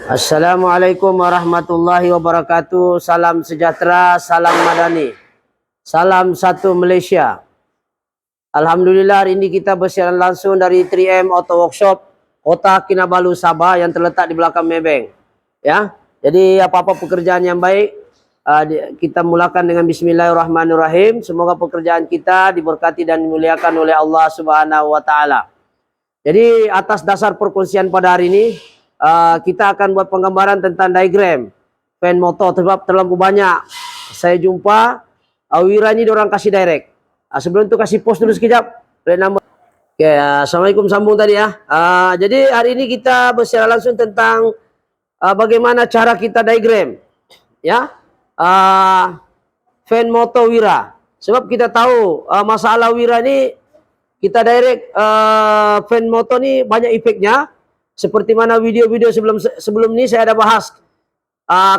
Assalamualaikum warahmatullahi wabarakatuh. Salam sejahtera, salam madani. Salam satu Malaysia. Alhamdulillah hari ini kita bersiaran langsung dari 3M Auto Workshop Kota Kinabalu, Sabah yang terletak di belakang Maybank. Ya. Jadi apa-apa pekerjaan yang baik kita mulakan dengan bismillahirrahmanirrahim. Semoga pekerjaan kita diberkati dan dimuliakan oleh Allah Subhanahu wa taala. Jadi atas dasar perkongsian pada hari ini kita akan buat penggambaran tentang diagram fan motor sebab terlalu banyak saya jumpa Wira ini diorang kasih direct. Sebelum itu kasih post dulu sekejap nama. Oke, assalamualaikum, sambung tadi ya. Jadi hari ini kita bersiaran langsung tentang bagaimana cara kita diagram ya fan motor Wira. Sebab kita tahu masalah Wira ini kita direct fan motor ni banyak efeknya. Seperti mana video-video sebelum ini saya ada bahas.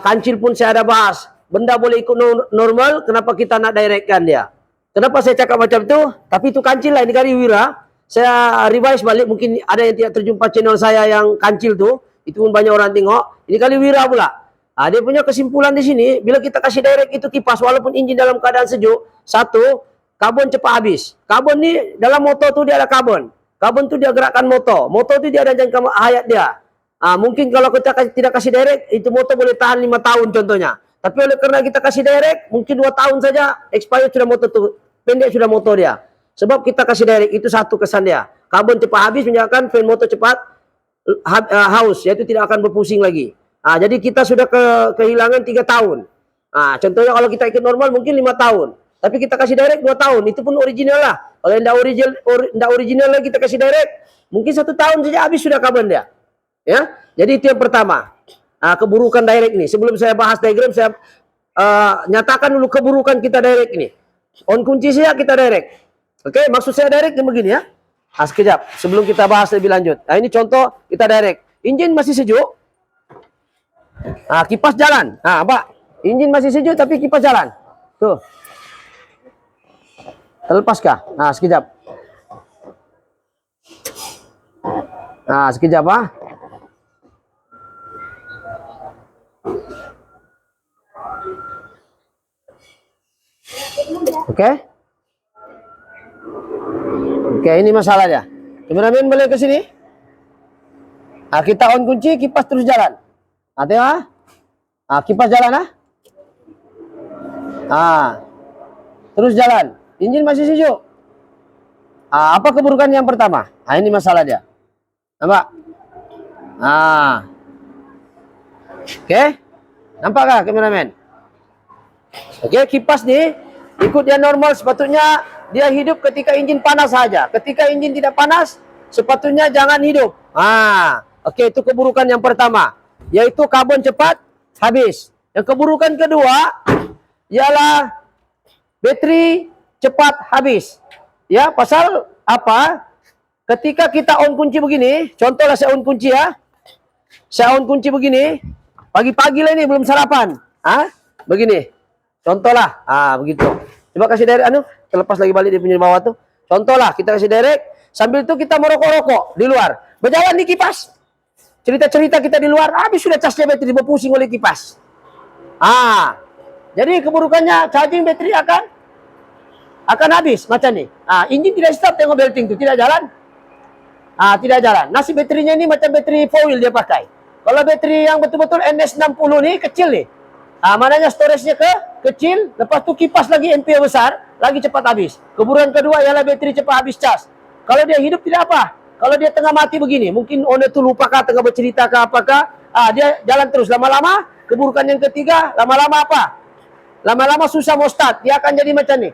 Kancil pun saya ada bahas. Benda boleh ikut normal, kenapa kita nak directkan dia? Kenapa saya cakap macam tu? Tapi itu kancil lah, ini kali Wira. Saya revise balik, mungkin ada yang tidak terjumpa channel saya yang kancil tu. Itu pun banyak orang tengok. Ini kali Wira pula. Dia punya kesimpulan di sini, bila kita kasih direct itu kipas, walaupun enjin dalam keadaan sejuk, satu, karbon cepat habis. Karbon ni, dalam motor tu dia ada karbon. Karbon tu dia gerakkan motor. Motor tu dia ada jangka hayat dia. Mungkin kalau kita tidak kasih direct, itu motor boleh tahan 5 tahun contohnya. Tapi oleh kerana kita kasih direct, mungkin 2 tahun saja, expired sudah motor tu. Pendek sudah motor dia. Sebab kita kasih direct, itu satu kesan dia. Karbon cepat habis menyebabkan fan motor cepat haus, iaitu tidak akan berpusing lagi. Jadi kita sudah kehilangan 3 tahun. Contohnya kalau kita ikut normal mungkin 5 tahun. Tapi kita kasih direct 2 tahun, itu pun original lah. Kalau tidak original lagi kita kasih direct, mungkin 1 tahun saja habis sudah karbon dia. Ya, jadi itu yang pertama. Keburukan direct ini. Sebelum saya bahas diagram, saya nyatakan dulu keburukan kita direct ini. On kunci saya kita direct. Oke, maksud saya direct yang begini ya. Sekejap, sebelum kita bahas lebih lanjut. Ini contoh kita direct. Enjin masih sejuk. Kipas jalan. Pak, enjin masih sejuk tapi kipas jalan. Tuh. Terlepaskah? Sekejap. Sekejap Oke. Oke, ini masalahnya. Kameramen boleh ke sini? Kita on kunci, kipas terus jalan. Tengok. Kipas jalan terus jalan. Enjin masih sejuk. Apa keburukan yang pertama? Ini masalah dia. Nampak? Oke. Nampakkah kameramen? Oke, kipas ni ikut dia normal, sepatutnya dia hidup ketika enjin panas saja. Ketika enjin tidak panas, sepatutnya jangan hidup. Oke, itu keburukan yang pertama, yaitu karbon cepat habis. Yang keburukan kedua ialah bateri cepat habis. Ya, pasal apa? Ketika kita on kunci begini, contohlah saya on kunci ya. Saya on kunci begini, pagi-pagi lah ini belum sarapan. Begini. Contohlah, begitu. Coba kasih direct terlepas lagi balik dia punya bawah tuh. Contohlah, kita kasih direct, sambil itu kita merokok-rokok di luar. Berjalan di kipas. Cerita-cerita kita di luar, habis sudah casnya bateri, berpusing oleh kipas. Jadi keburukannya charging bateri akan habis macam ni. Enjin tidak start, tengok belting tu tidak jalan. Tidak jalan. Nasib baterinya ini macam bateri 4 wheel dia pakai. Kalau bateri yang betul-betul NS60 ni kecil ni. Maknanya storage-nya kecil, lepas tu kipas lagi ampere besar, lagi cepat habis. Keburukan kedua ialah bateri cepat habis cas. Kalau dia hidup tidak apa. Kalau dia tengah mati begini, mungkin owner tu lupakah tengah bercerita ke apakah, dia jalan terus. Lama-lama, keburukan yang ketiga, lama-lama apa? Lama-lama susah mau start. Dia akan jadi macam ni.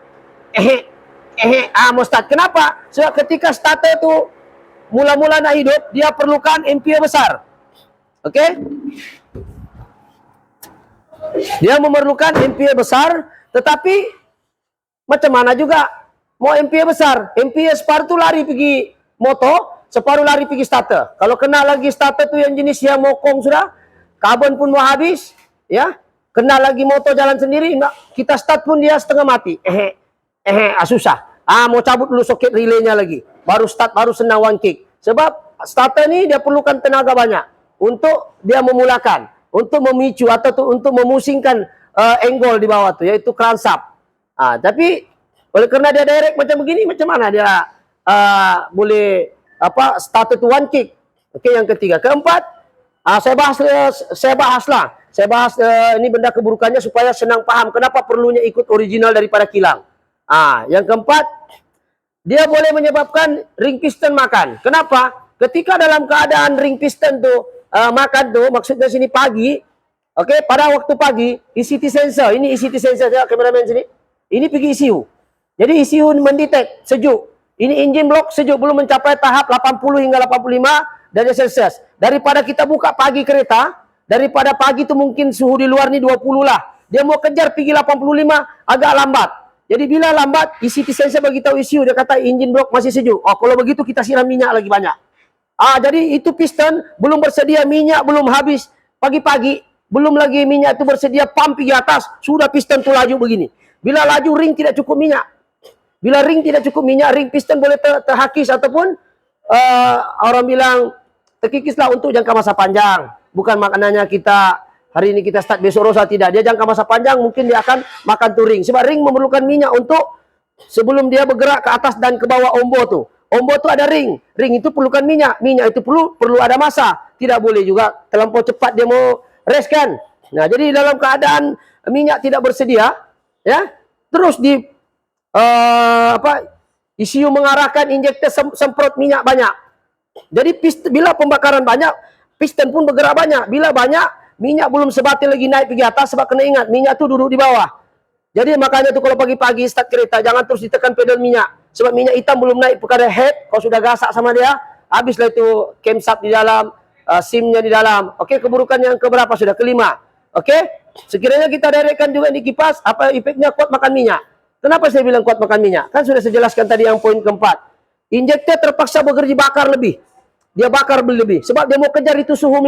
Mau start. Kenapa? Sebab ketika starter tu mula-mula nak hidup, dia perlukan ampere besar. Oke? Dia memerlukan ampere besar, tetapi macam mana juga mau ampere besar. Ampere separuh tu lari pergi motor, separuh lari pergi starter. Kalau kena lagi starter tu yang jenis yang mokong sudah, karbon pun mau habis, ya. Kena lagi motor jalan sendiri, kita start pun dia setengah mati. Susah. Mau cabut dulu soket relaynya lagi. Baru start, baru senang one kick. Sebab starter ni dia perlukan tenaga banyak. untuk dia memulakan, untuk memicu atau untuk memusingkan angle di bawah tuh, yaitu crankshaft. Tapi oleh karena dia direct macam begini, macam mana dia boleh started one kick? Oke, yang ketiga. Keempat, saya bahas ini benda keburukannya supaya senang paham kenapa perlunya ikut original daripada kilang. Yang keempat, dia boleh menyebabkan ring piston makan. Kenapa? Ketika dalam keadaan ring piston tuh makan tuh, maksudnya sini pagi, oke, pada waktu pagi, ECT sensor, ini ECT sensor, ya, kameramen sini, ini pergi ECU. Jadi ECU mendetek sejuk. Ini engine block sejuk, belum mencapai tahap 80 hingga 85 derajat Celcius. Daripada kita buka pagi kereta, daripada pagi itu mungkin suhu di luar ni 20 lah. Dia mau kejar pergi 85, agak lambat. Jadi bila lambat, ECT sensor bagi tahu ECU, dia kata engine block masih sejuk. Kalau begitu kita siram minyak lagi banyak. Jadi itu piston belum bersedia, minyak belum habis pagi-pagi, belum lagi minyak itu bersedia, pump pergi atas, sudah piston tu laju begini. Bila laju ring tidak cukup minyak. Bila ring tidak cukup minyak, ring piston boleh terhakis ataupun orang bilang terkikislah untuk jangka masa panjang. Bukan maknanya kita hari ini kita start besok rosa, tidak. Dia jangka masa panjang mungkin dia akan makan tu ring. Sebab ring memerlukan minyak untuk sebelum dia bergerak ke atas dan ke bawah ombo tu. Ombo tu ada ring. Ring itu perlukan minyak. Minyak itu perlu ada masa. Tidak boleh juga terlampau cepat dia mau rest kan. Nah, jadi dalam keadaan minyak tidak bersedia, ya, terus di ECU mengarahkan injektor semprot minyak banyak. Jadi bila pembakaran banyak, piston pun bergerak banyak. Bila banyak, minyak belum sebatil lagi naik pergi atas, sebab kena ingat minyak tu duduk di bawah. Jadi makanya tu kalau pagi-pagi start kereta, jangan terus ditekan pedal minyak. Sebab minyak hitam belum naik perkara head, kalau sudah gasak sama dia, habislah itu camshaft di dalam, SIM-nya di dalam. Oke, keburukan yang keberapa sudah? Kelima. Oke, sekiranya kita direkkan juga di kipas, apa efeknya? Kuat makan minyak. Kenapa saya bilang kuat makan minyak? Kan sudah saya jelaskan tadi yang poin keempat. Injektor terpaksa bekerja bakar lebih. Dia bakar lebih. Sebab dia mau kejar itu suhu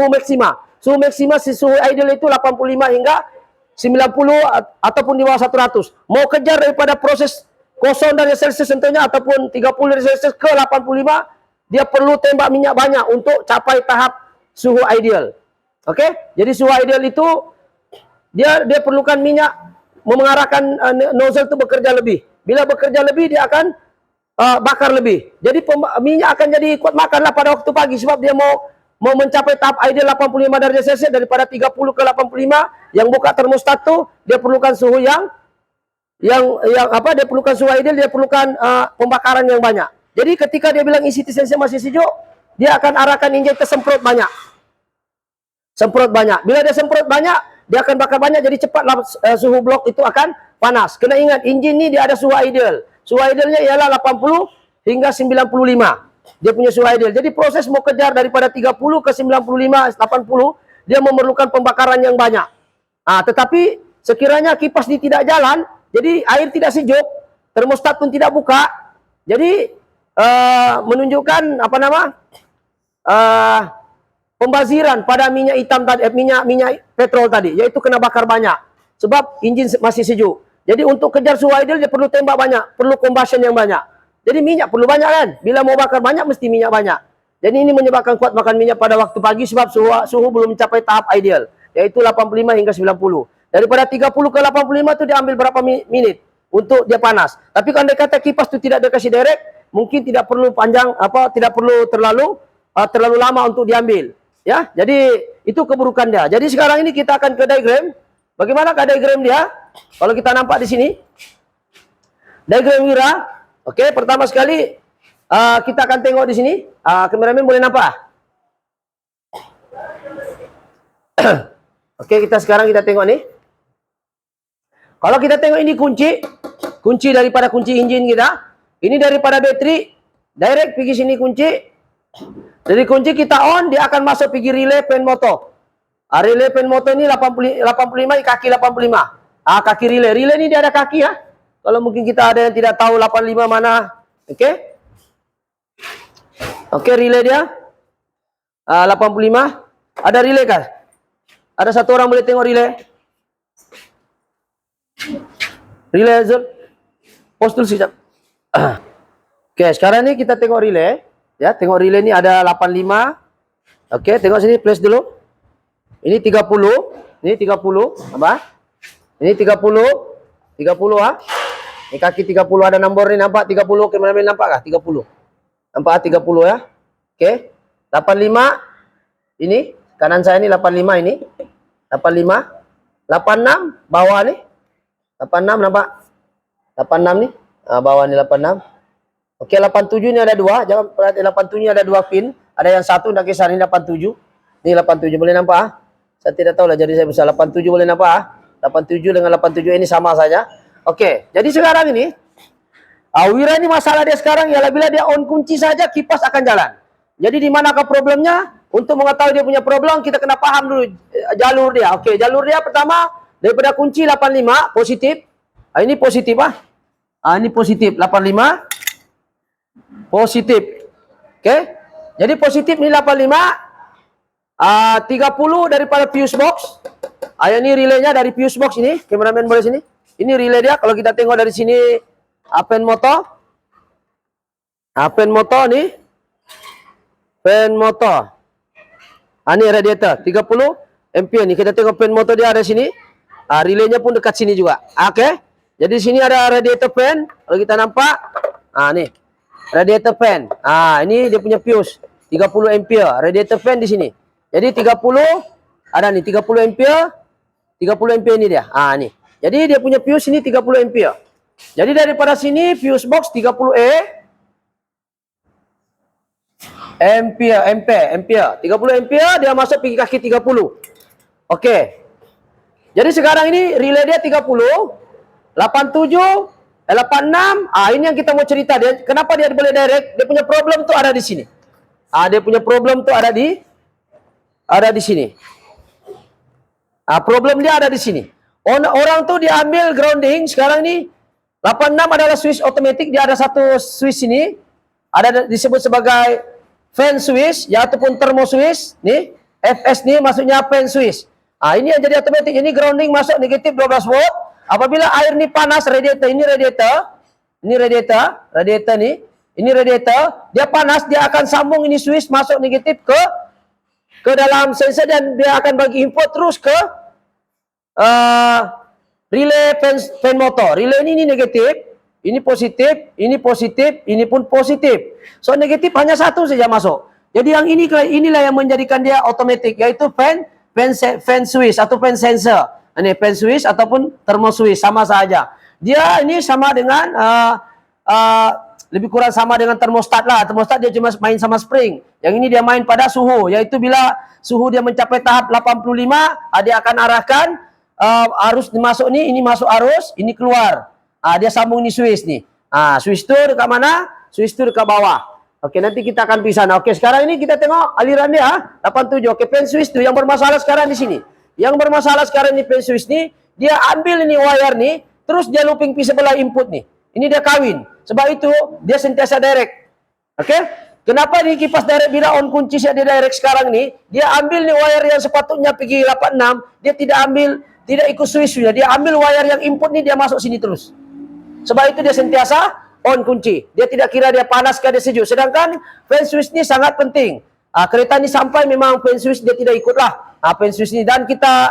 maksima. Suhu maksima, suhu ideal itu 85 hingga 90 ataupun di bawah 100. Mau kejar daripada proses kosong dari Celsius tentunya ataupun 30 dari Celsius ke 85, dia perlu tembak minyak banyak untuk capai tahap suhu ideal. Oke? Jadi suhu ideal itu dia perlukan minyak mengarahkan nozzle itu bekerja lebih. Bila bekerja lebih, dia akan bakar lebih. Jadi minyak akan jadi kuat makanlah pada waktu pagi, sebab dia mau mencapai tahap ideal 85 derajat Celcius daripada 30 ke 85. Yang buka termostat tu dia perlukan suhu yang dia perlukan suhu ideal, dia perlukan pembakaran yang banyak. Jadi ketika dia bilang ECT sensor masih sejuk, dia akan arahkan injektor semprot banyak. Semprot banyak. Bila dia semprot banyak, dia akan bakar banyak, jadi cepatlah suhu blok itu akan panas. Kena ingat, enjin ni dia ada suhu ideal. Suhu idealnya ialah 80 hingga 95. Dia punya suhu ideal. Jadi proses mau kejar daripada 30 ke 95, 80, dia memerlukan pembakaran yang banyak. Tetapi sekiranya kipas ini tidak jalan, jadi air tidak sejuk, termostat pun tidak buka, jadi menunjukkan pembaziran pada minyak hitam tadi, minyak petrol tadi, yaitu kena bakar banyak. Sebab enjin masih sejuk. Jadi untuk kejar suhu ideal dia perlu tembak banyak, perlu combustion yang banyak. Jadi minyak perlu banyak kan? Bila mau bakar banyak mesti minyak banyak. Jadi ini menyebabkan kuat makan minyak pada waktu pagi sebab suhu belum mencapai tahap ideal, yaitu 85 hingga 90. Daripada 30 ke 85 itu diambil berapa menit untuk dia panas. Tapi kalau dia kata kipas itu tidak dikasih direct, mungkin tidak perlu panjang tidak perlu terlalu lama untuk diambil. Ya, jadi itu keburukan dia. Jadi sekarang ini kita akan ke diagram. Bagaimana ke diagram dia? Kalau kita nampak di sini, diagram Wira. Oke, pertama sekali kita akan tengok di sini. Kameramen boleh nampak? Oke, sekarang kita tengok nih. Kalau kita tengok ini kunci daripada kunci engine kita. Ini daripada bateri, direct pergi sini kunci. Dari kunci kita on, dia akan masuk pergi relay pen motor. Relay pen motor ini 85, kaki 85. Kaki relay. Relay ini dia ada kaki ya. Kalau mungkin kita ada yang tidak tahu 85 mana. Oke. Oke, relay dia. 85. Ada relay kan? Ada satu orang boleh tengok relay? Relay Azul. Postul sekejap. Oke, sekarang ini kita tengok relay. Ya, tengok relay ini ada 85. Oke, tengok sini, place dulu. Ini 30. Ini 30. Apa? Ini 30. 30 ah. Ini kaki 30 ada nomor ni, nampak 30. Kameramen nampak kah? 30. Nampak 30 ya. Oke. 85. Ini kanan saya ni 85 ini. 85. 86 bawah ni. 86 nampak? 86 ni. Bawah ni 86. Oke, 87 ni ada dua. Jangan perhati 87 ni ada dua pin. Ada yang satu nak kisah ni 87. Ni 87 boleh nampak ah? Saya tidak tahu lah, jadi saya besar 87 boleh nampak ah? 87 dengan 87 ini sama saja. Oke, jadi sekarang ini Wira ini masalah dia sekarang ialah bila dia on kunci saja kipas akan jalan. Jadi di manakah problemnya? Untuk mengetahui dia punya problem, kita kena paham dulu jalur dia. Oke, jalur dia pertama daripada kunci 85 positif. Ini positif ah. Ini positif 85 positif. Oke. Jadi positif ni 85 30 daripada fuse box. Ini relaynya dari fuse box ini. Kameramen boleh sini. Ini relay dia. Kalau kita tengok dari sini pen motor. Pen motor ni. Pen motor. Ini radiator 30 ampere ni. Kita tengok pen motor dia ada sini. Relaynya pun dekat sini juga. Oke. Jadi sini ada radiator fan. Kalau kita nampak. Ni. Radiator fan. Ini dia punya fuse 30 ampere. Radiator fan di sini. Jadi 30 ada nih 30 ampere. 30 ampere ini dia. Nih. Jadi dia punya fuse ini 30 ampere. Jadi daripada sini fuse box 30 ampere. 30 ampere dia masuk pergi kaki 30. Oke. Jadi sekarang ini relay dia 30, 87, 86. Ini yang kita mau cerita dia. Kenapa dia boleh direct? Dia punya problem tuh ada di sini. Dia punya problem tuh ada di sini. Problem dia ada di sini. Orang tuh dia ambil grounding. Sekarang ini 86 adalah switch otomatis. Dia ada satu switch ini. Ada disebut sebagai fan switch, ya ataupun thermo switch. Nih, FS nih maksudnya fan switch. Ini yang jadi otomatis. Ini grounding masuk negatif 12 volt. Apabila air ini panas, radiator nih, ini radiator, dia panas, dia akan sambung ini switch masuk negatif ke dalam sensor dan dia akan bagi input terus ke relay fan motor. Relay ini negatif, ini positif, ini pun positif. So negatif hanya satu saja masuk. Jadi yang inilah yang menjadikan dia otomatis, yaitu fan switch atau fan sensor. Ini fan switch ataupun thermo switch sama saja. Dia ini sama dengan lebih kurang sama dengan termostat lah. Termostat dia cuma main sama spring. Yang ini dia main pada suhu, yaitu bila suhu dia mencapai tahap 85, dia akan arahkan arus masuk ini masuk arus, ini keluar. Dia sambung ini switch nih. Switch itu dekat mana? Switch itu dekat bawah. Oke, nanti kita akan pisah. Oke, sekarang ini kita tengok aliran dia 87. Oke, fan switch itu yang bermasalah sekarang di sini. Yang bermasalah sekarang ini fan switch nih, dia ambil ini wire nih, terus dia looping pi sebelah input nih. Ini dia kawin. Sebab itu dia sentiasa direct. Oke? Kenapa nih kipas direct bila on kunci dia direct sekarang nih? Dia ambil nih wire yang sepatutnya pergi 86, dia tidak ikut switch-nya. Dia ambil wire yang input nih, dia masuk sini terus. Sebab itu dia sentiasa on kunci. Dia tidak kira dia panas ke dia sejuk. Sedangkan fan switch ini sangat penting. Kereta ini sampai memang fan switch dia tidak ikutlah. Fan switch ini, dan kita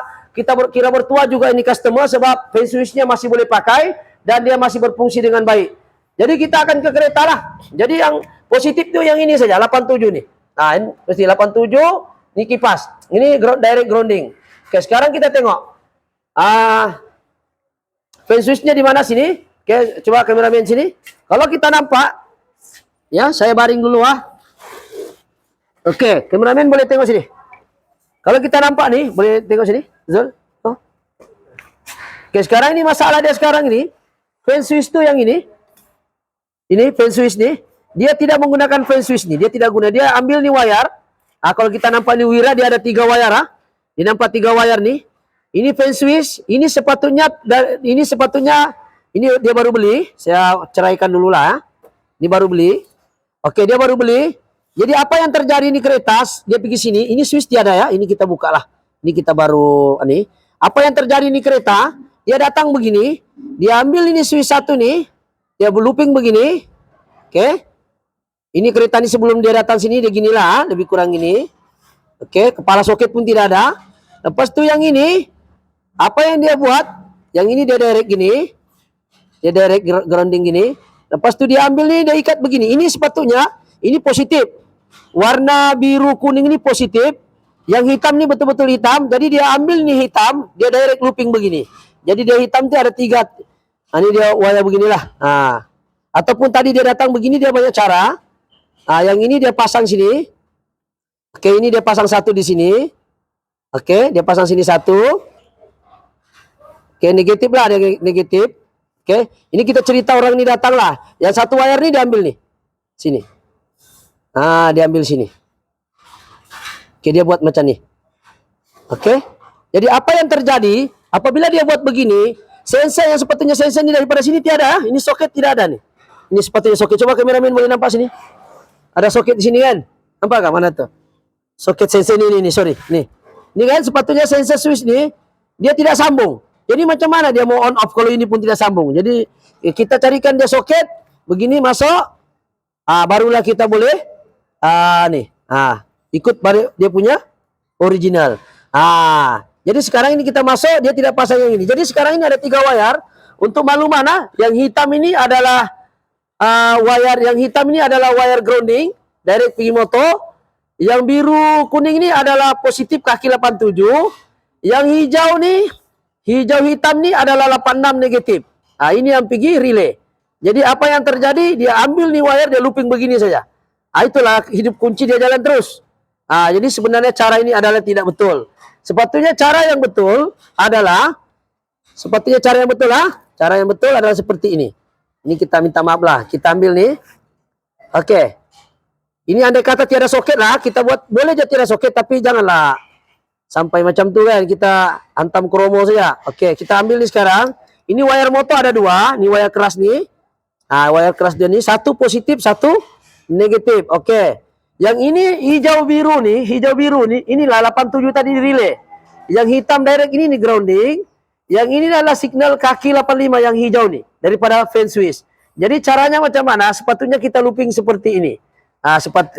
kira bertua juga ini customer sebab fan switch-nya masih boleh pakai dan dia masih berfungsi dengan baik. Jadi kita akan ke kereta lah. Jadi yang positif tuh yang ini saja 87 nih. Ini mesti 87 ini kipas. Ini direct grounding. Oke, sekarang kita tengok. Fan switch-nya di mana sini? Oke, coba kameramen sini. Kalau kita nampak, ya saya baring dulu Oke, kameramen boleh tengok sini. Kalau kita nampak nih, boleh tengok sini, Zul. Oke, sekarang ini masalah dia sekarang ini, fan switch itu yang ini fan switch nih, dia tidak menggunakan fan switch nih, dia ambil nih wire. Kalau kita nampak nih Wira, dia ada 3 wire dia nampak 3 wire nih. Ini fan switch, ini sepatutnya, ini dia baru beli, saya ceraikan dulu lah. Ini baru beli. Oke, dia baru beli. Jadi apa yang terjadi ini kereta, dia pergi sini, ini switch tiada ya, ini kita buka lah. Ini kita baru, apa yang terjadi ini kereta, dia datang begini, dia ambil ini switch satu nih, dia looping begini, oke. Ini kereta ini sebelum dia datang sini, dia ginilah, lebih kurang gini. Oke, kepala soket pun tidak ada. Lepas tu yang ini, apa yang dia buat? Yang ini dia direct gini. Dia direct grounding gini. Lepas tu dia ambil ni, dia ikat begini. Ini sepatutnya, ini positif. Warna biru kuning ini positif. Yang hitam ni betul-betul hitam. Jadi dia ambil ni hitam, dia direct looping begini. Jadi dia hitam tu ada 3. Ini dia wire beginilah. Ataupun tadi dia datang begini, dia banyak cara. Yang ini dia pasang sini. Oke, ini dia pasang satu di sini. Oke, dia pasang sini satu. Oke, negatif lah, dia negatif. Oke, ini kita cerita orang ini datang lah. Yang satu wire ini diambil nih. Sini. Diambil sini. Oke, dia buat macam nih. Oke. Jadi apa yang terjadi apabila dia buat begini, sensor yang sepatutnya sensor ini daripada sini tiada. Ini soket tidak ada nih. Ini sepatutnya soket. Coba kameramen boleh nampak sini. Ada soket di sini kan? Nampak gak mana tuh? Soket sensor ini sorry. Nih. Ini kan sepatutnya sensor switch nih, dia tidak sambung. Jadi macam mana dia mau on off kalau ini pun tidak sambung? Jadi kita carikan dia soket begini masuk. Barulah kita boleh ikut dia punya original. Jadi sekarang ini kita masuk, dia tidak pasang yang ini. Jadi sekarang ini ada 3 wire. Untuk maklum mana? Yang hitam ini adalah wire grounding direct pergi motor. Yang biru kuning ini adalah positif kaki 87. Yang hijau hitam ni adalah 86 negatif. Ini yang pergi relay. Jadi apa yang terjadi? Dia ambil nih wire, dia looping begini saja. Itulah hidup kunci dia jalan terus. Jadi sebenarnya cara ini adalah tidak betul. Sepatutnya cara yang betul adalah cara yang betul adalah seperti ini. Ini kita minta maaf lah. Kita ambil nih. Oke. Ini andai kata tiada soket lah, kita buat boleh aja tiada soket, tapi janganlah sampai macam tu kan, kita hantam kromo saja. Oke, kita ambil nih sekarang. Ini wire motor ada 2, ini wire keras nih. Wire keras dia nih, satu positif, satu negatif. Oke. Yang ini hijau biru nih, inilah 87 tadi relay. Yang hitam direct ini nih grounding. Yang ini adalah signal kaki 85 yang hijau nih, daripada fan switch. Jadi caranya macam mana? Sepatutnya kita looping seperti ini.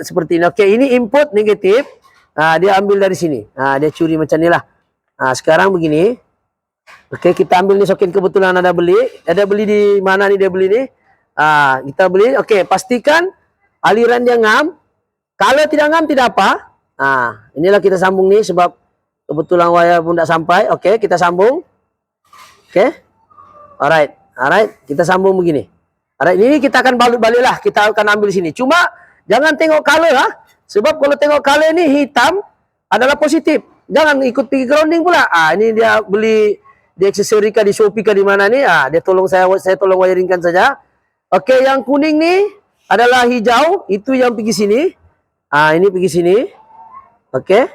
Seperti ini. Oke, ini input negatif. Dia ambil dari sini. Dia curi macam ni lah. Sekarang begini. Oke, kita ambil ni soket, kebetulan ada beli. Ada beli di mana ni dia beli ni? Kita beli. Oke, pastikan aliran dia ngam. Kalau tidak ngam tidak apa. Inilah kita sambung ni sebab kebetulan wire pun tak sampai. Oke, kita sambung. Oke. Alright. Kita sambung begini. Alright, ini kita akan balik lah. Kita akan ambil sini. Cuma jangan tengok color lah. Sebab kalau tengok color ni hitam adalah positif. Jangan ikut pergi grounding pula. Ini dia beli di aksesori kah, di Shopee kah, di mana ni. Dia tolong saya tolong wiringkan saja. Oke, yang kuning ni adalah hijau. Itu yang pergi sini. Ini pergi sini. Oke.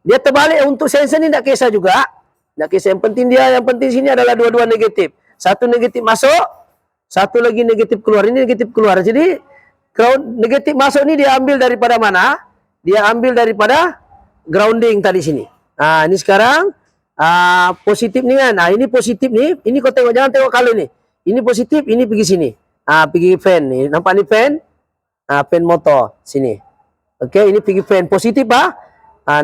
Dia terbalik untuk sensor ni tak kisah juga. Tak kisah. Yang penting sini adalah dua-dua negatif. Satu negatif masuk. Satu lagi negatif keluar. Ini negatif keluar. Jadi negatif masuk ni dia ambil daripada mana? Dia ambil daripada grounding tadi sini. Ini sekarang positif ni kan. Ini positif ni. Ini kau tengok, jangan tengok color ni. Ini positif, ini pergi sini. Pergi fan ni. Nampak ni fan? Fan motor sini. Okey, ini pergi fan positif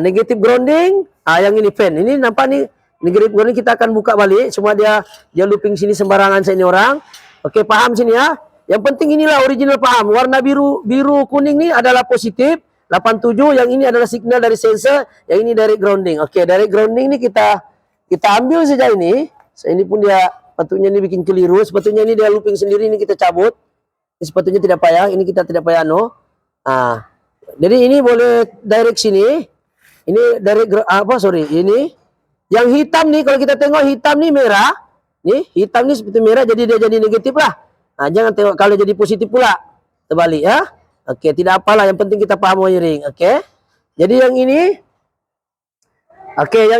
negatif grounding. Yang ini fan. Ini nampak ni negatif grounding, kita akan buka balik. Semua dia looping sini sembarangan saya ni orang. Okey, faham sini ya? Yang penting inilah original paham. Warna biru kuning ni adalah positif 87, yang ini adalah signal dari sensor, yang ini direct grounding. Okey, direct grounding ni kita ambil saja ini. Ini pun dia sepatutnya ni bikin keliru. Sepatutnya ini dia looping sendiri, ini kita cabut. Ini sepatutnya tidak payah, ini kita tidak payah Jadi ini boleh direct sini. Ini direct ini. Yang hitam ni kalau kita tengok hitam ni merah. Nih, hitam ni seperti merah, jadi dia jadi negatif lah. Jangan tengok kalau jadi positif pula. Terbalik ya. Okey, tidak apalah, yang penting kita paham wiring. Okey. Jadi yang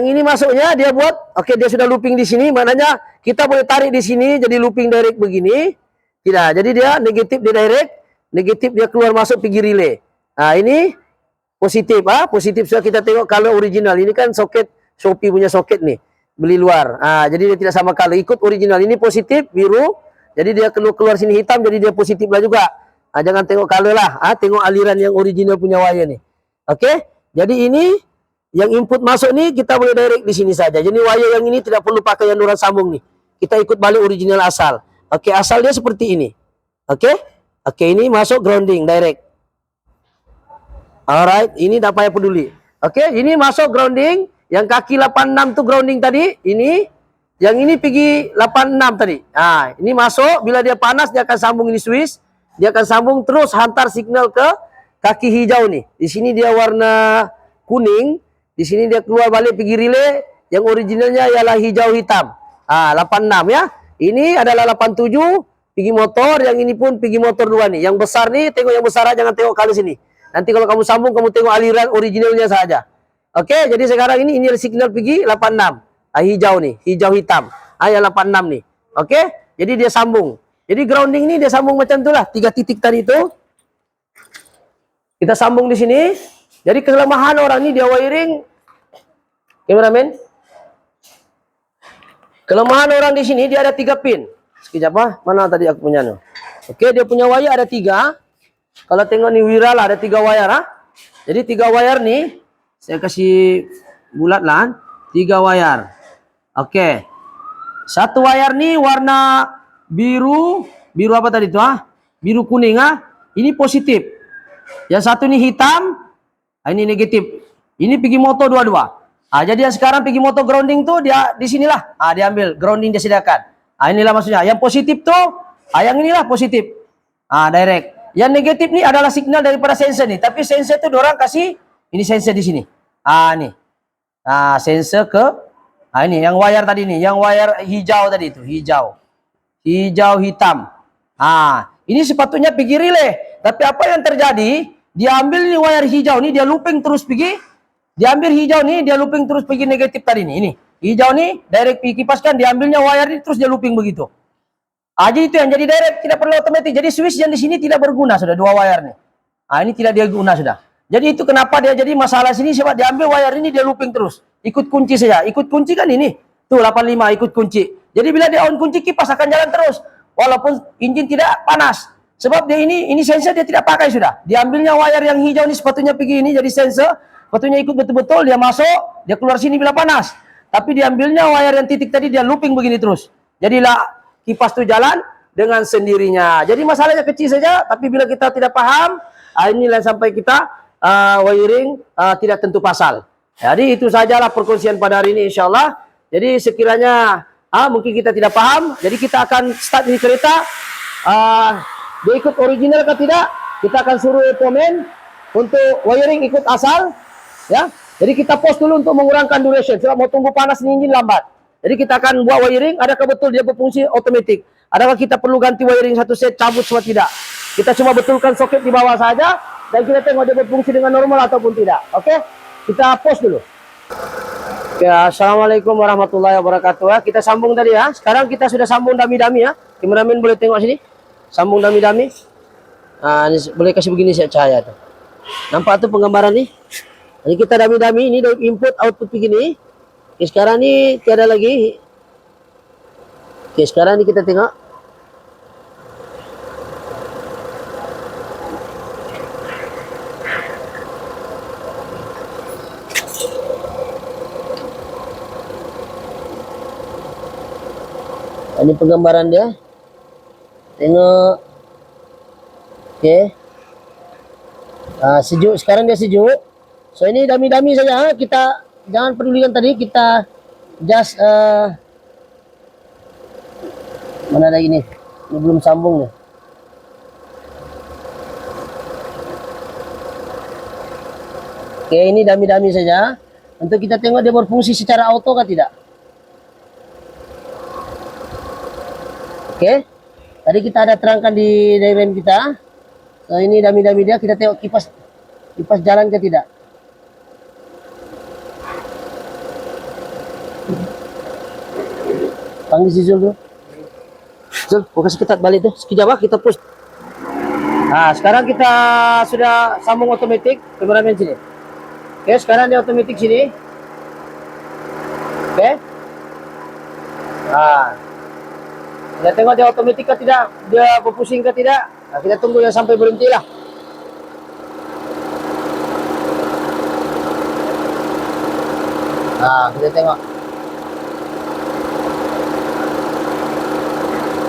ini masuknya dia buat. Okey, dia sudah looping di sini, maknanya kita boleh tarik di sini jadi looping direct begini. Tidak. Jadi dia negatif, dia direct, negatif dia keluar masuk pergi relay. Ini positif positif sudah kita tengok kalau original. Ini kan soket Shopee punya soket nih. Beli luar. Jadi dia tidak sama kalau ikut original. Ini positif biru. Jadi dia keluar sini hitam, jadi dia positif lah juga. Jangan tengok color lah. Tengok aliran yang original punya wire ni. Oke. Jadi ini Yang input masuk nih kita boleh direct di sini saja. Jadi wire yang ini tidak perlu pakai yang orang sambung nih. Kita ikut balik original asal. Oke, asal dia seperti ini. Oke. Oke, ini masuk grounding direct. Alright, ini tak payah peduli. Oke, ini masuk grounding. Yang kaki 86 tuh grounding tadi. Ini. Yang ini pergi 86 tadi. Nah, ini masuk. Bila dia panas, dia akan sambung ini switch. Dia akan sambung terus hantar signal ke kaki hijau nih. Di sini dia warna kuning. Di sini dia keluar balik pergi relay. Yang originalnya ialah hijau hitam. 86 ya. Ini adalah 87. Pergi motor. Yang ini pun pergi motor 2 nih. Yang besar nih, tengok yang besar aja. Jangan tengok kali sini. Nanti kalau kamu sambung, kamu tengok aliran originalnya saja. Oke, jadi sekarang ini signal pergi 86. Hijau nih, hijau hitam. Yang 86 nih. Oke, jadi dia sambung. Jadi grounding ini dia sambung macam itulah. 3 titik tadi itu. Kita sambung di sini. Jadi kelemahan orang ini dia wiring. Kameramen. Kelemahan orang di sini dia ada 3 pin. Sekejap mana tadi aku punya no. Oke, dia punya wire ada 3. Kalau tengok nih Wira lah ada 3 wire Jadi 3 wire nih. Saya kasih bulat lah. 3 wire. Oke. 1 wire nih warna biru. Biru apa tadi tuh Biru kuning Ini positif. Yang satu nih hitam. Ini negatif. Ini pergi motor dua-dua. Jadi yang sekarang pergi motor grounding tuh dia di sinilah. Dia ambil grounding dia sediakan. Inilah maksudnya. Yang positif tuh, yang inilah positif. Direct. Yang negatif nih adalah signal daripada sensor nih. Tapi sensor tuh orang kasih ini sensor di sini. Nih. Sensor ke ini yang wire tadi nih, yang wire hijau tadi itu, hijau. Hijau hitam. Ini sepatutnya pergi relay. Tapi apa yang terjadi? Dia ambil nih wire hijau nih, dia looping terus pergi. Dia ambil hijau nih, dia looping terus pergi negatif tadi nih. Ini hijau nih, direct pergi kipaskan, dia ambilnya wire ini terus dia looping begitu. Jadi itu yang jadi direct, tidak perlu otomatis. Jadi switch yang di sini tidak berguna sudah 2 wire nih. Ini tidak dia guna sudah. Jadi itu kenapa dia jadi masalah sini sebab dia ambil wire ini dia looping terus. Ikut kunci saja. Ikut kunci kan ini. Tuh 85 ikut kunci. Jadi bila dia on kunci kipas akan jalan terus. Walaupun engine tidak panas. Sebab dia ini sensor dia tidak pakai sudah. Dia ambilnya wire yang hijau ini sepatutnya pergi ini jadi sensor. Sepatutnya ikut betul-betul dia masuk, dia keluar sini bila panas. Tapi dia ambilnya wire yang titik tadi dia looping begini terus. Jadilah kipas itu jalan dengan sendirinya. Jadi masalahnya kecil saja, tapi bila kita tidak paham, inilah sampai kita wiring tidak tentu pasal. Jadi itu sajalah perkongsian pada hari ini insyaallah. Jadi sekiranya mungkin kita tidak paham, jadi kita akan start ini kereta. Dia ikut original atau tidak, kita akan suruh komen untuk wiring ikut asal, ya. Jadi kita pause dulu untuk mengurangkan duration, sebab mau tunggu panas ini engine lambat. Jadi kita akan buat wiring, adakah betul dia berfungsi otomatis? Adakah kita perlu ganti wiring satu set, cabut semua tidak? Kita cuma betulkan soket di bawah saja, dan kita tengok dia berfungsi dengan normal ataupun tidak. Oke? Kita pause dulu. Oke, assalamualaikum warahmatullahi wabarakatuh. Kita sambung tadi ya. Sekarang kita sudah sambung dami-dami ya. Kameramen boleh tengok sini. Sambung dami-dami. Ini boleh kasih begini saya cahaya tuh. Nampak tuh penggambaran nih. Ini kita dami-dami ini dari input output begini. Oke, sekarang ini tiada lagi. Oke, sekarang ini kita tengok. Ini penggambaran dia. Tengok. Oke. Sejuk. Sekarang dia sejuk. So ini dami-dami saja. Kita jangan pedulikan tadi. Kita just mana lagi nih? Ini belum sambung nih. Oke, ini dami-dami saja. Untuk kita tengok dia berfungsi secara auto atau tidak. Oke, tadi kita ada terangkan di diagram kita. So ini dami-dami dia, kita tengok kipas jalan ke tidak. Panggil si Zul dulu. Zul, fokus ketat balik tuh. Sekejap kita push. Sekarang kita sudah sambung otomatis. Kameramen sini. Oke, sekarang dia otomatis sini. Oke. Kita tengok dia otomatis ke tidak, dia berpusing ke tidak. Kita tunggu yang sampai berhenti lah. Nah, kita tengok.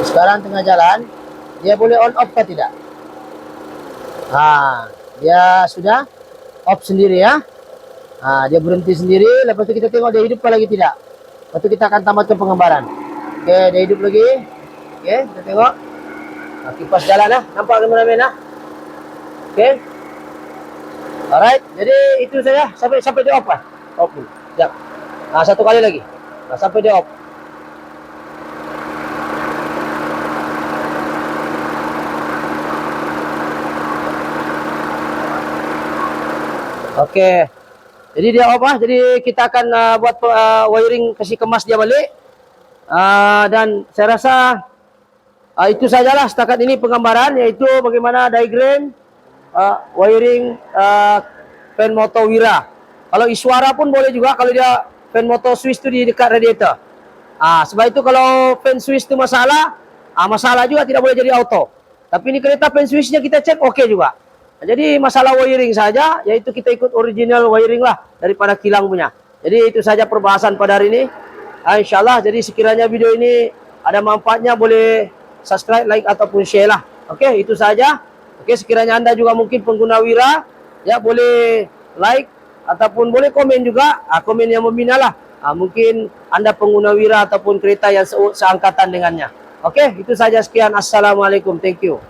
Sekarang tengah jalan, dia boleh on off ke tidak? Nah, dia sudah off sendiri ya. Nah, dia berhenti sendiri. Lepas itu kita tengok dia hidup lagi tidak. Lepas itu kita akan tamatkan pengembaraan. Oke, dia hidup lagi. Oke, kita tengok. Nah, kipas jalan lah. Nampak kameramen lah. Oke. Alright, jadi itu saja. Sampai dia off lah. Off dulu. Siap. Nah, satu kali lagi. Nah, sampai dia off. Oke. Jadi dia apa? Jadi kita akan buat wiring, kasih kemas dia balik. Dan saya rasa itu sajalah setakat ini penggambaran, yaitu bagaimana diagram wiring fan motor Wira. Kalau Iswara pun boleh juga kalau dia fan motor Swiss itu di dekat radiator. Sebab itu kalau fan Swiss itu masalah, masalah juga tidak boleh jadi auto. Tapi ini kereta fan Swissnya kita cek oke juga. Jadi masalah wiring saja, yaitu kita ikut original wiring lah daripada kilang punya. Jadi itu saja perbahasan pada hari ini. InsyaAllah, jadi sekiranya video ini ada manfaatnya, boleh subscribe, like, ataupun share lah. Oke, itu saja. Oke, sekiranya Anda juga mungkin pengguna Wira, ya boleh like, ataupun boleh komen juga. Komen yang membina lah. Mungkin Anda pengguna Wira ataupun kereta yang seangkatan dengannya. Oke, itu saja, sekian. Assalamualaikum, thank you.